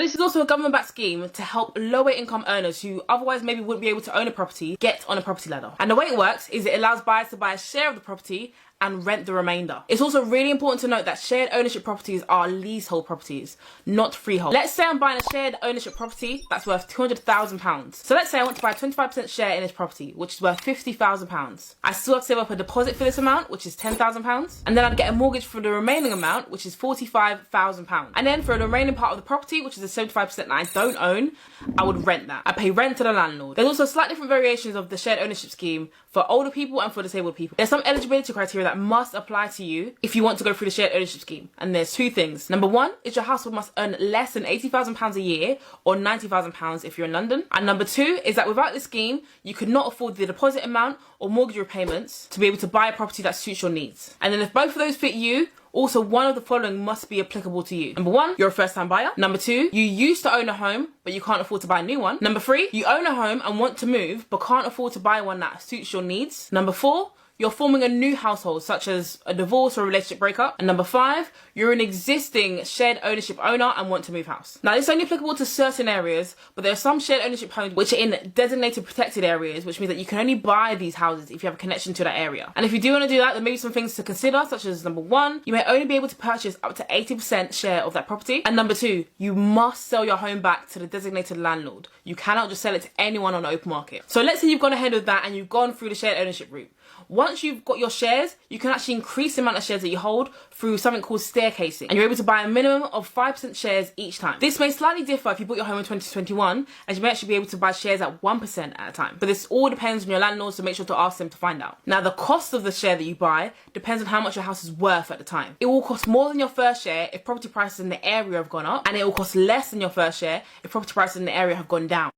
this is also a government-backed scheme to help lower income earners who otherwise maybe wouldn't be able to own a property get on a property ladder. And the way it works is it allows buyers to buy a share of the property and rent the remainder. It's also really important to note that shared ownership properties are leasehold properties, not freehold. Let's say I'm buying a shared ownership property that's worth £200,000. So let's say I want to buy a 25% share in this property, which is worth £50,000. I still have to save up a deposit for this amount, which is £10,000. And then I'd get a mortgage for the remaining amount, which is £45,000. And then for the remaining part of the property, which is the 75% that I don't own, I would rent that. I pay rent to the landlord. There's also slightly different variations of the shared ownership scheme for older people and for disabled people. There's some eligibility criteria that must apply to you if you want to go through the shared ownership scheme. And there's two things. Number one is your household must earn less than £80,000 a year or £90,000 if you're in London. And number two is that without this scheme, you could not afford the deposit amount or mortgage repayments to be able to buy a property that suits your needs. And then if both of those fit you, also one of the following must be applicable to you. Number one, you're a first-time buyer. Number two, you used to own a home, but you can't afford to buy a new one. Number three, you own a home and want to move, but can't afford to buy one that suits your needs. Number four, you're forming a new household, such as a divorce or a relationship breakup. And number five, you're an existing shared ownership owner and want to move house. Now, this is only applicable to certain areas, but there are some shared ownership homes which are in designated protected areas, which means that you can only buy these houses if you have a connection to that area. And if you do want to do that, there may be some things to consider, such as number one, you may only be able to purchase up to 80% share of that property. And number two, you must sell your home back to the designated landlord. You cannot just sell it to anyone on the open market. So let's say you've gone ahead with that and you've gone through the shared ownership route. Once you've got your shares, you can actually increase the amount of shares that you hold through something called staircasing. And you're able to buy a minimum of 5% shares each time. This may slightly differ if you bought your home in 2021, as you may actually be able to buy shares at 1% at a time. But this all depends on your landlord, so make sure to ask them to find out. Now, the cost of the share that you buy depends on how much your house is worth at the time. It will cost more than your first share if property prices in the area have gone up, and it will cost less than your first share if property prices in the area have gone down.